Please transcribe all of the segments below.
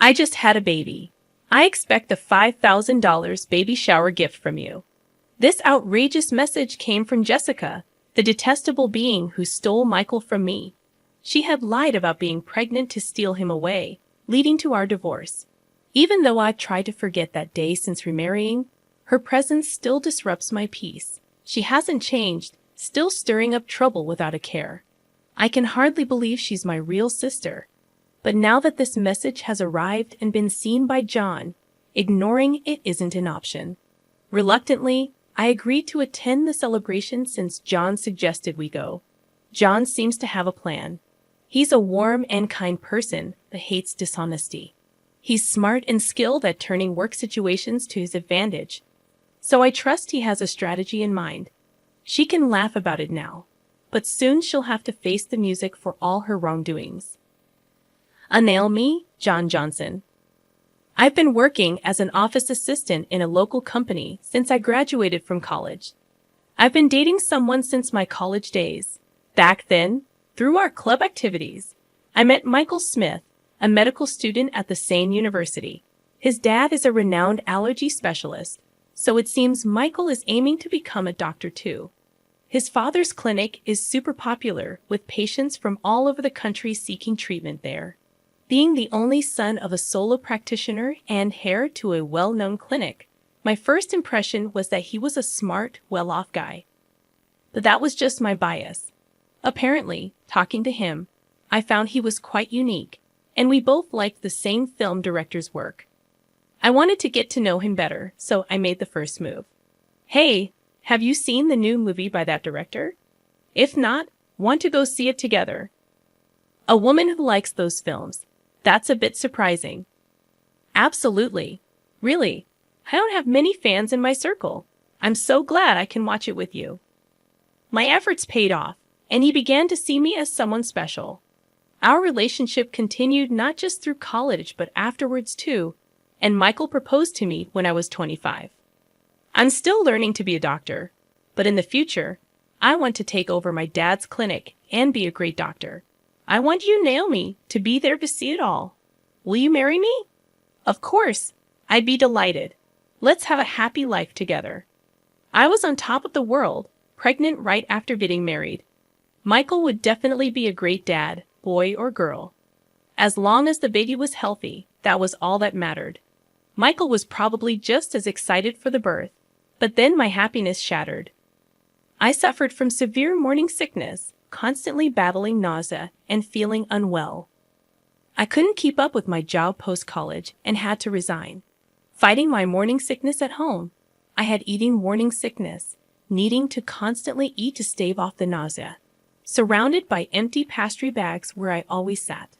I just had a baby. I expect a $5,000 baby shower gift from you. This outrageous message came from Jessica, the detestable being who stole Michael from me. She had lied about being pregnant to steal him away, leading to our divorce. Even though I've tried to forget that day since remarrying, her presence still disrupts my peace. She hasn't changed, still stirring up trouble without a care. I can hardly believe she's my real sister. But now that this message has arrived and been seen by John, ignoring it isn't an option. Reluctantly, I agreed to attend the celebration since John suggested we go. John seems to have a plan. He's a warm and kind person that hates dishonesty. He's smart and skilled at turning work situations to his advantage. So I trust he has a strategy in mind. She can laugh about it now, but soon she'll have to face the music for all her wrongdoings. Me, John Johnson. I've been working as an office assistant in a local company since I graduated from college. I've been dating someone since my college days. Back then, through our club activities, I met Michael Smith, a medical student at the same university. His dad is a renowned allergy specialist, so it seems Michael is aiming to become a doctor too. His father's clinic is super popular, with patients from all over the country seeking treatment there. Being the only son of a solo practitioner and heir to a well-known clinic, my first impression was that he was a smart, well-off guy. But that was just my bias. Apparently, talking to him, I found he was quite unique, and we both liked the same film director's work. I wanted to get to know him better, so I made the first move. Hey, have you seen the new movie by that director? If not, want to go see it together? A woman who likes those films. That's a bit surprising. Absolutely. Really, I don't have many fans in my circle. I'm so glad I can watch it with you. My efforts paid off, and he began to see me as someone special. Our relationship continued not just through college but afterwards too, and Michael proposed to me when I was 25. I'm still learning to be a doctor, but in the future, I want to take over my dad's clinic and be a great doctor. I want you, Naomi, to be there to see it all. Will you marry me? Of course. I'd be delighted. Let's have a happy life together. I was on top of the world, pregnant right after getting married. Michael would definitely be a great dad, boy or girl. As long as the baby was healthy, that was all that mattered. Michael was probably just as excited for the birth, but then my happiness shattered. I suffered from severe morning sickness, constantly battling nausea and feeling unwell. I couldn't keep up with my job post-college and had to resign. Fighting my morning sickness at home, I had eating morning sickness, needing to constantly eat to stave off the nausea, surrounded by empty pastry bags where I always sat.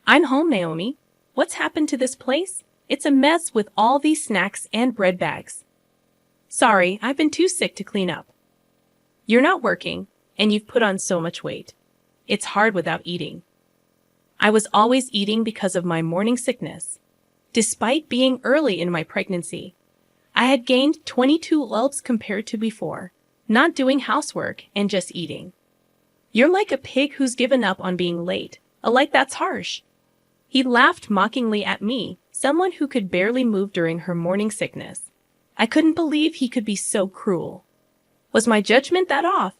I'm home, Naomi. What's happened to this place? It's a mess with all these snacks and bread bags. Sorry, I've been too sick to clean up. You're not working, and you've put on so much weight. It's hard without eating. I was always eating because of my morning sickness. Despite being early in my pregnancy, I had gained 22 lbs compared to before, not doing housework and just eating. You're like a pig who's given up on being late. Like that's harsh. He laughed mockingly at me, someone who could barely move during her morning sickness. I couldn't believe he could be so cruel. Was my judgment that off?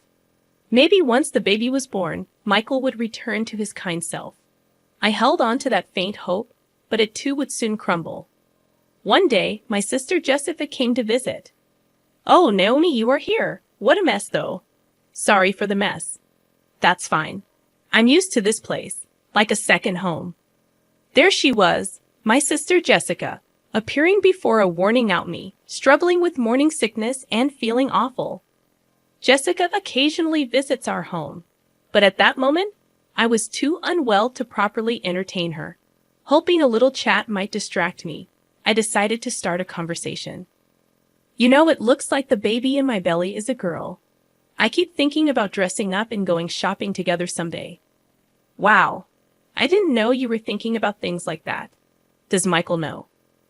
Maybe once the baby was born, Michael would return to his kind self. I held on to that faint hope, but it too would soon crumble. One day, my sister Jessica came to visit. Oh, Naomi, you are here. What a mess, though. Sorry for the mess. That's fine. I'm used to this place, like a second home. There she was, my sister Jessica, appearing before a warning out me, struggling with morning sickness and feeling awful. Jessica occasionally visits our home, but at that moment, I was too unwell to properly entertain her. Hoping a little chat might distract me, I decided to start a conversation. You know, it looks like the baby in my belly is a girl. I keep thinking about dressing up and going shopping together someday. Wow, I didn't know you were thinking about things like that. Does Michael know?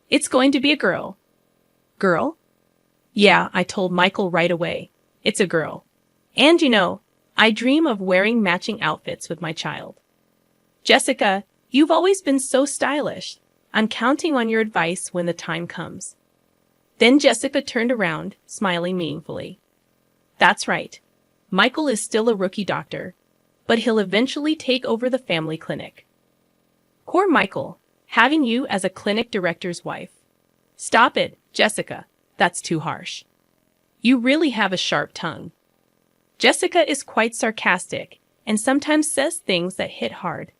It's going to be a girl. Girl? Yeah, I told Michael right away. It's a girl. And you know, I dream of wearing matching outfits with my child. Jessica, you've always been so stylish. I'm counting on your advice when the time comes." Then Jessica turned around, smiling meaningfully. "That's right. Michael is still a rookie doctor, but he'll eventually take over the family clinic." Poor Michael, having you as a clinic director's wife. "Stop it, Jessica. That's too harsh. You really have a sharp tongue." Jessica is quite sarcastic and sometimes says things that hit hard.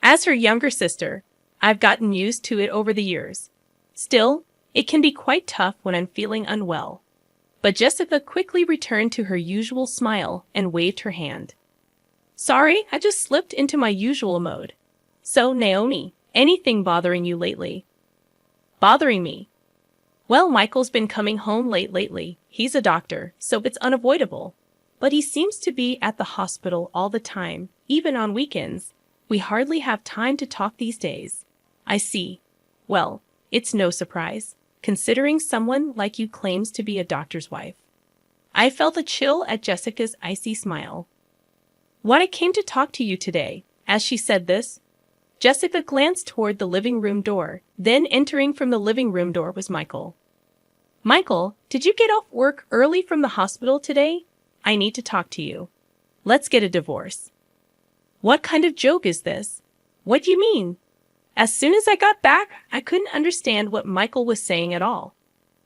As her younger sister, I've gotten used to it over the years. Still, it can be quite tough when I'm feeling unwell. But Jessica quickly returned to her usual smile and waved her hand. "Sorry, I just slipped into my usual mode. So, Naomi, anything bothering you lately?" "Bothering me? Well, Michael's been coming home late lately. He's a doctor, so it's unavoidable. But he seems to be at the hospital all the time, even on weekends. We hardly have time to talk these days." "I see. Well, it's no surprise, considering someone like you claims to be a doctor's wife." I felt a chill at Jessica's icy smile. "What I came to talk to you today." As she said this, Jessica glanced toward the living room door. Then entering from the living room door was Michael. "Michael, did you get off work early from the hospital today? I need to talk to you. Let's get a divorce." "What kind of joke is this? What do you mean?" As soon as I got back, I couldn't understand what Michael was saying at all.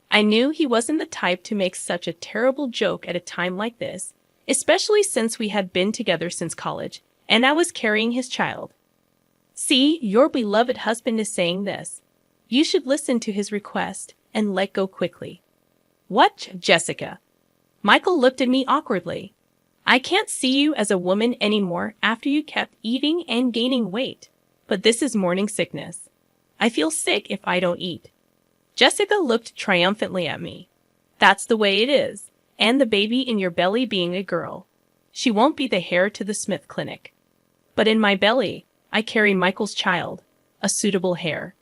I knew he wasn't the type to make such a terrible joke at a time like this, especially since we had been together since college, and I was carrying his child. "See, your beloved husband is saying this. You should listen to his request and let go quickly." "What, Jessica?" Michael looked at me awkwardly. "I can't see you as a woman anymore after you kept eating and gaining weight. But this is morning sickness. I feel sick if I don't eat." Jessica looked triumphantly at me. "That's the way it is. And the baby in your belly being a girl. She won't be the heir to the Smith Clinic. But in my belly, I carry Michael's child, a suitable heir."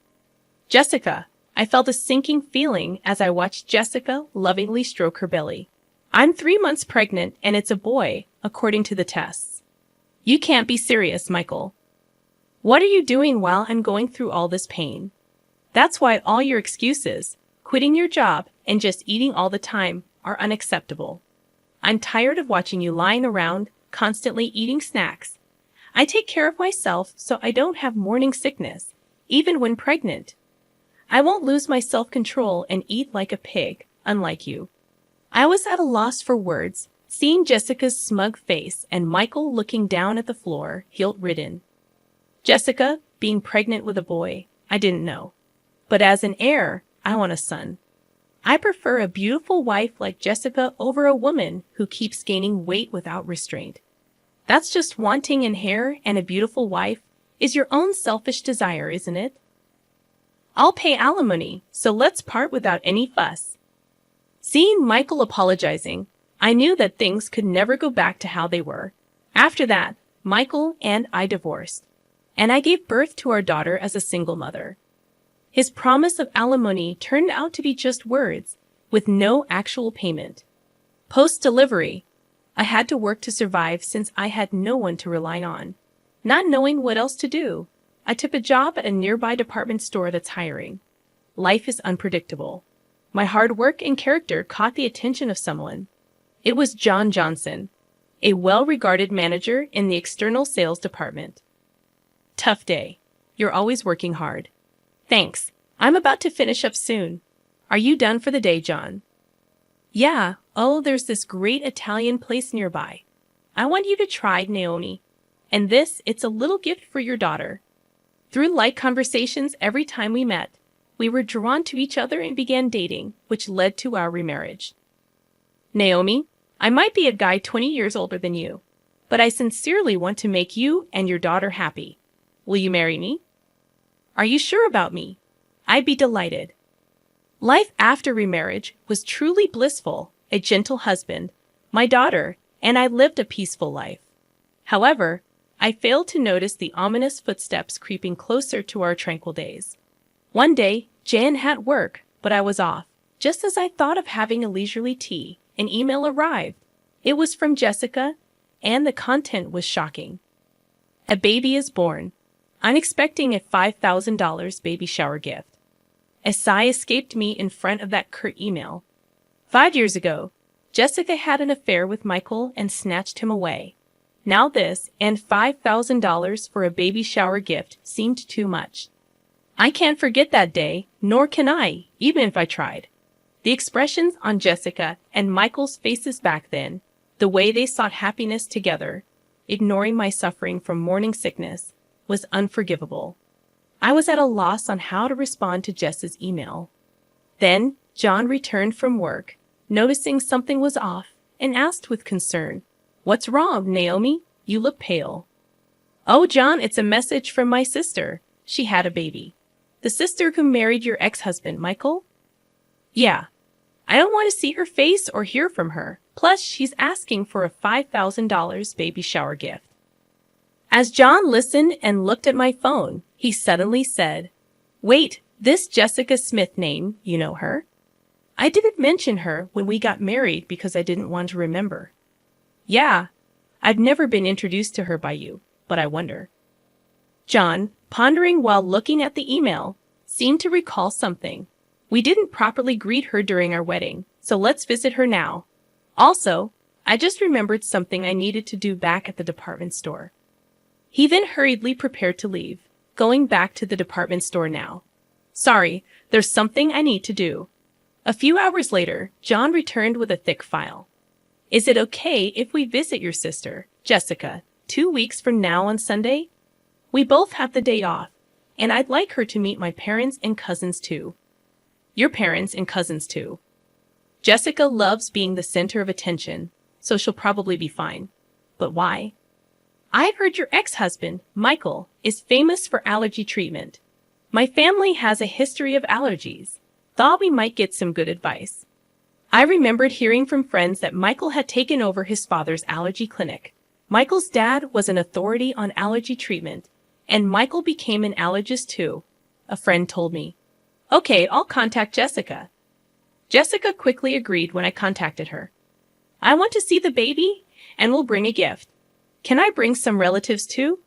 "Jessica," I felt a sinking feeling as I watched Jessica lovingly stroke her belly. "I'm 3 months pregnant and it's a boy, according to the tests." "You can't be serious, Michael. What are you doing while I'm going through all this pain? That's why all your excuses, quitting your job and just eating all the time, are unacceptable. I'm tired of watching you lying around, constantly eating snacks. I take care of myself so I don't have morning sickness, even when pregnant. I won't lose my self-control and eat like a pig, unlike you." I was at a loss for words, seeing Jessica's smug face and Michael looking down at the floor, guilt-ridden. Jessica, being pregnant with a boy, I didn't know. But as an heir, I want a son. I prefer a beautiful wife like Jessica over a woman who keeps gaining weight without restraint. That's just wanting an heir, and a beautiful wife is your own selfish desire, isn't it? I'll pay alimony, so let's part without any fuss. Seeing Michael apologizing, I knew that things could never go back to how they were. After that, Michael and I divorced, and I gave birth to our daughter as a single mother. His promise of alimony turned out to be just words, with no actual payment. Post-delivery, I had to work to survive since I had no one to rely on. Not knowing what else to do, I took a job at a nearby department store that's hiring. Life is unpredictable. My hard work and character caught the attention of someone. It was John Johnson, a well-regarded manager in the external sales department. "Tough day. You're always working hard." "Thanks. I'm about to finish up soon." "Are you done for the day, John?" "Yeah. Oh, there's this great Italian place nearby. I want you to try, Naomi. And it's a little gift for your daughter." Through light conversations every time we met, we were drawn to each other and began dating, which led to our remarriage. "Naomi, I might be a guy 20 years older than you, but I sincerely want to make you and your daughter happy. Will you marry me?" "Are you sure about me?" "I'd be delighted." Life after remarriage was truly blissful. A gentle husband, my daughter, and I lived a peaceful life. However, I failed to notice the ominous footsteps creeping closer to our tranquil days. One day, Jan had work, but I was off. Just as I thought of having a leisurely tea, an email arrived. It was from Jessica, and the content was shocking. "A baby is born. I'm expecting a $5,000 baby shower gift. A sigh escaped me in front of that curt email. 5 years ago, Jessica had an affair with Michael and snatched him away. Now this and $5,000 for a baby shower gift seemed too much. I can't forget that day, nor can I, even if I tried. The expressions on Jessica and Michael's faces back then, the way they sought happiness together, ignoring my suffering from morning sickness, was unforgivable. I was at a loss on how to respond to Jess's email. Then, John returned from work, noticing something was off, and asked with concern, "What's wrong, Naomi? You look pale." "Oh, John, it's a message from my sister. She had a baby." "The sister who married your ex-husband, Michael?" "Yeah. I don't want to see her face or hear from her. Plus, she's asking for a $5,000 baby shower gift." As John listened and looked at my phone, he suddenly said, "Wait, this Jessica Smith name, you know her?" "I didn't mention her when we got married because I didn't want to remember." "Yeah, I've never been introduced to her by you, but I wonder." John, pondering while looking at the email, seemed to recall something. "We didn't properly greet her during our wedding, so let's visit her now. Also, I just remembered something I needed to do back at the department store." He then hurriedly prepared to leave, going back to the department store now. "Sorry, there's something I need to do." A few hours later, John returned with a thick file. "Is it okay if we visit your sister, Jessica, 2 weeks from now on Sunday? We both have the day off, and I'd like her to meet my parents and cousins too." "Your parents and cousins too." "Jessica loves being the center of attention, so she'll probably be fine." "But why?" "I heard your ex-husband, Michael, is famous for allergy treatment. My family has a history of allergies. Thought we might get some good advice." I remembered hearing from friends that Michael had taken over his father's allergy clinic. Michael's dad was an authority on allergy treatment, and Michael became an allergist too, a friend told me. "Okay, I'll contact Jessica." Jessica quickly agreed when I contacted her. "I want to see the baby, and we'll bring a gift. Can I bring some relatives too?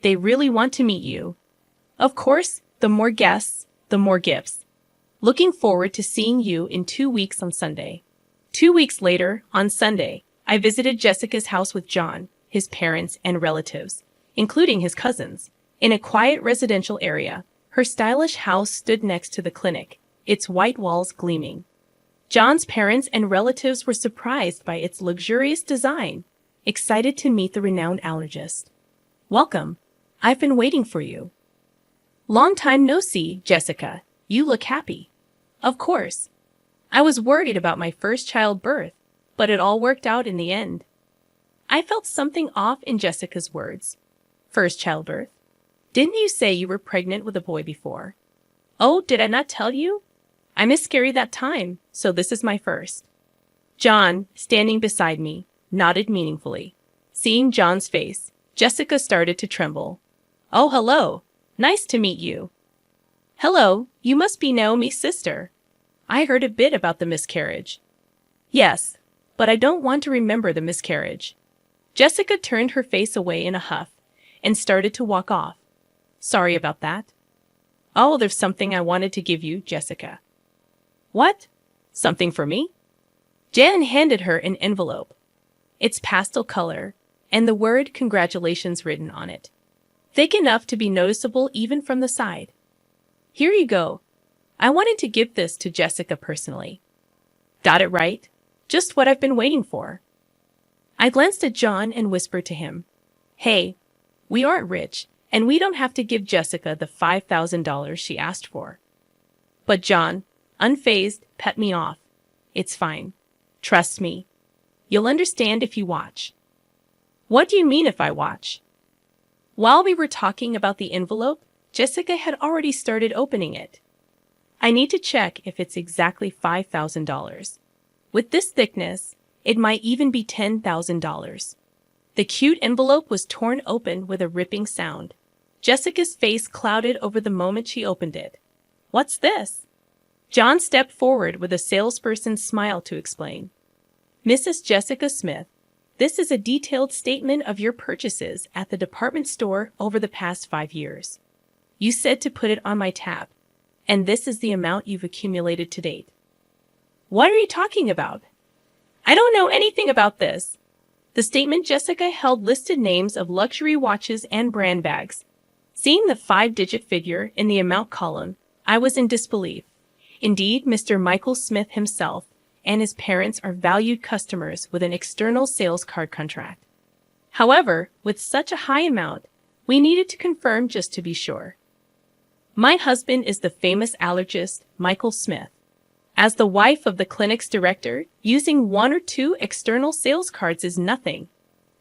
They really want to meet you." "Of course, the more guests, the more gifts. Looking forward to seeing you in 2 weeks on Sunday." 2 weeks later, on Sunday, I visited Jessica's house with John, his parents, and relatives, including his cousins. In a quiet residential area, her stylish house stood next to the clinic, its white walls gleaming. John's parents and relatives were surprised by its luxurious design, excited to meet the renowned allergist. "Welcome. I've been waiting for you." "Long time no see, Jessica. You look happy." "Of course. I was worried about my first childbirth, but it all worked out in the end." I felt something off in Jessica's words. "First childbirth? Didn't you say you were pregnant with a boy before?" "Oh, did I not tell you? I miscarried that time, so this is my first." John, standing beside me, nodded meaningfully. Seeing John's face, Jessica started to tremble. "Oh, hello. Nice to meet you." "Hello, you must be Naomi's sister. I heard a bit about the miscarriage." "Yes, but I don't want to remember the miscarriage." Jessica turned her face away in a huff and started to walk off. "Sorry about that." "Oh, there's something I wanted to give you, Jessica." "What? Something for me?" Jan handed her an envelope. It's pastel color, and the word congratulations written on it. Thick enough to be noticeable even from the side. "Here you go. I wanted to give this to Jessica personally." "Got it right? Just what I've been waiting for." I glanced at John and whispered to him, "Hey, we aren't rich, and we don't have to give Jessica the $5,000 she asked for." But John, unfazed, pet me off. "It's fine. Trust me. You'll understand if you watch." "What do you mean if I watch?" While we were talking about the envelope, Jessica had already started opening it. "I need to check if it's exactly $5,000. With this thickness, it might even be $10,000. The cute envelope was torn open with a ripping sound. Jessica's face clouded over the moment she opened it. "What's this?" John stepped forward with a salesperson's smile to explain. "Mrs. Jessica Smith, This is a detailed statement of your purchases at the department store over the past 5 years. You said to put it on my tab, and this is the amount you've accumulated to date. What are you talking about? I don't know anything about this. The statement Jessica held listed names of luxury watches and brand bags. Seeing the 5-digit figure in the amount column, I was in disbelief. Indeed, Mr. Michael Smith himself and his parents are valued customers with an external sales card contract. However, with such a high amount, we needed to confirm just to be sure. My husband is the famous allergist, Michael Smith. As the wife of the clinic's director, using 1 or 2 external sales cards is nothing.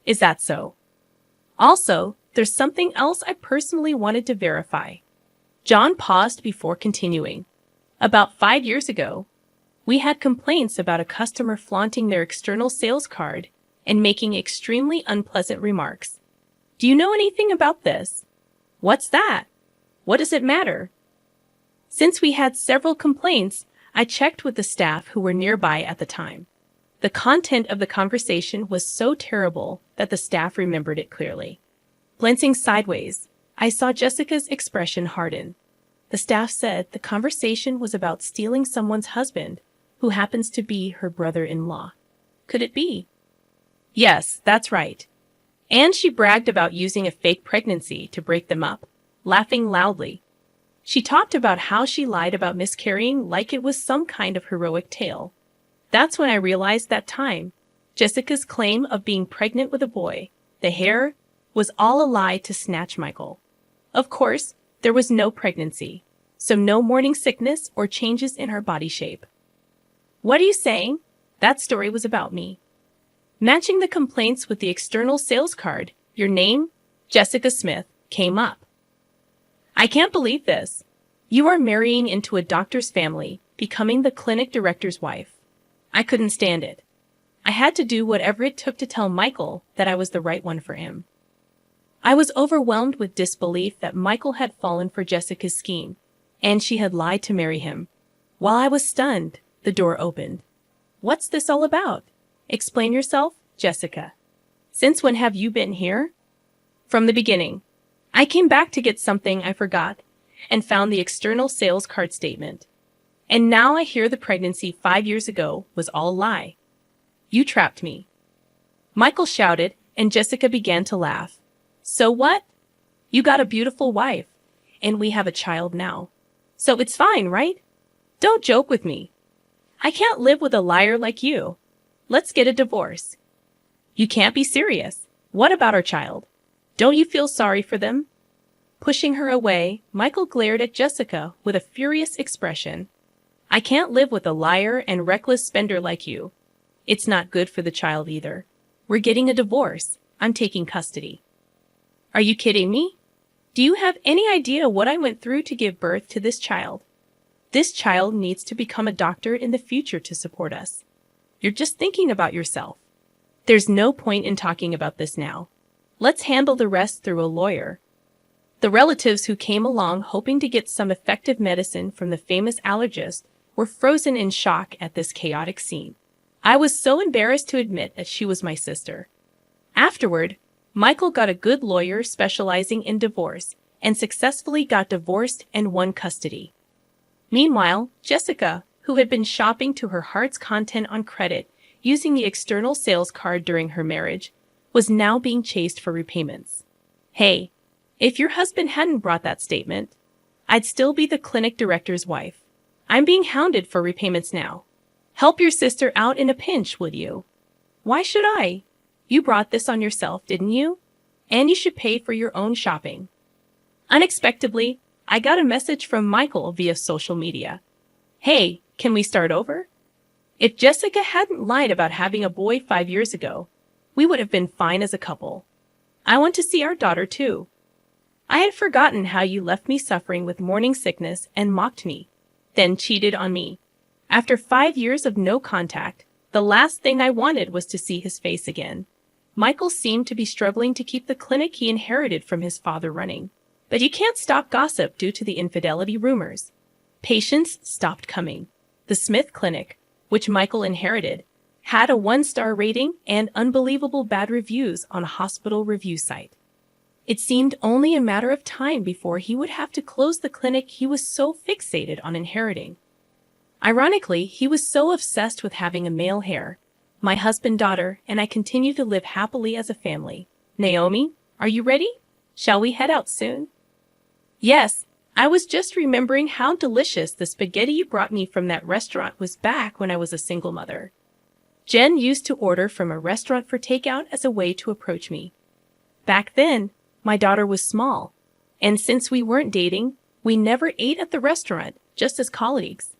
Is that so? Also, there's something else I personally wanted to verify. John paused before continuing. About 5 years ago, we had complaints about a customer flaunting their external sales card and making extremely unpleasant remarks. Do you know anything about this? What's that? What does it matter? Since we had several complaints, I checked with the staff who were nearby at the time. The content of the conversation was so terrible that the staff remembered it clearly. Glancing sideways, I saw Jessica's expression harden. The staff said the conversation was about stealing someone's husband, who happens to be her brother-in-law. Could it be? Yes, that's right. And she bragged about using a fake pregnancy to break them up, laughing loudly. She talked about how she lied about miscarrying like it was some kind of heroic tale. That's when I realized that time. Jessica's claim of being pregnant with a boy, the hair, was all a lie to snatch Michael. Of course, there was no pregnancy, so no morning sickness or changes in her body shape. What are you saying? That story was about me. Matching the complaints with the external sales card, your name, Jessica Smith, came up. I can't believe this. You are marrying into a doctor's family, becoming the clinic director's wife. I couldn't stand it. I had to do whatever it took to tell Michael that I was the right one for him. I was overwhelmed with disbelief that Michael had fallen for Jessica's scheme, and she had lied to marry him. While I was stunned, the door opened. What's this all about? Explain yourself, Jessica. Since when have you been here? From the beginning. I came back to get something I forgot and found the external sales card statement. And now I hear the pregnancy 5 years ago was all a lie. You trapped me. Michael shouted, and Jessica began to laugh. So what? You got a beautiful wife, and we have a child now. So it's fine, right? Don't joke with me. I can't live with a liar like you. Let's get a divorce. You can't be serious. What about our child? Don't you feel sorry for them? Pushing her away, Michael glared at Jessica with a furious expression. I can't live with a liar and reckless spender like you. It's not good for the child either. We're getting a divorce. I'm taking custody. Are you kidding me? Do you have any idea what I went through to give birth to this child? This child needs to become a doctor in the future to support us. You're just thinking about yourself. There's no point in talking about this now. Let's handle the rest through a lawyer. The relatives who came along hoping to get some effective medicine from the famous allergist were frozen in shock at this chaotic scene. I was so embarrassed to admit that she was my sister. Afterward, Michael got a good lawyer specializing in divorce and successfully got divorced and won custody. Meanwhile, Jessica, who had been shopping to her heart's content on credit using the external sales card during her marriage, was now being chased for repayments. Hey, if your husband hadn't brought that statement, I'd still be the clinic director's wife. I'm being hounded for repayments now. Help your sister out in a pinch, would you? Why should I? You brought this on yourself, didn't you? And you should pay for your own shopping. Unexpectedly, I got a message from Michael via social media. Hey, can we start over? If Jessica hadn't lied about having a boy 5 years ago, we would have been fine as a couple. I want to see our daughter too. I had forgotten how you left me suffering with morning sickness and mocked me, then cheated on me. After 5 years of no contact, the last thing I wanted was to see his face again. Michael seemed to be struggling to keep the clinic he inherited from his father running. But you can't stop gossip due to the infidelity rumors. Patients stopped coming. The Smith Clinic, which Michael inherited, had a 1-star rating and unbelievable bad reviews on a hospital review site. It seemed only a matter of time before he would have to close the clinic he was so fixated on inheriting. Ironically, he was so obsessed with having a male heir. My husband, daughter, and I continue to live happily as a family. Naomi, are you ready? Shall we head out soon? Yes, I was just remembering how delicious the spaghetti you brought me from that restaurant was back when I was a single mother. Jen used to order from a restaurant for takeout as a way to approach me. Back then, my daughter was small, and since we weren't dating, we never ate at the restaurant, just as colleagues.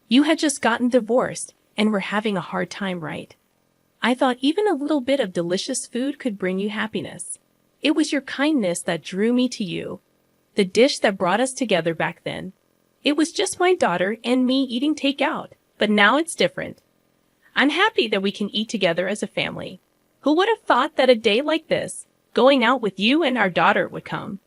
You had just gotten divorced and were having a hard time, right? I thought even a little bit of delicious food could bring you happiness. It was your kindness that drew me to you, the dish that brought us together back then. It was just my daughter and me eating takeout, but now it's different. I'm happy that we can eat together as a family. Who would have thought that a day like this, going out with you and our daughter, would come?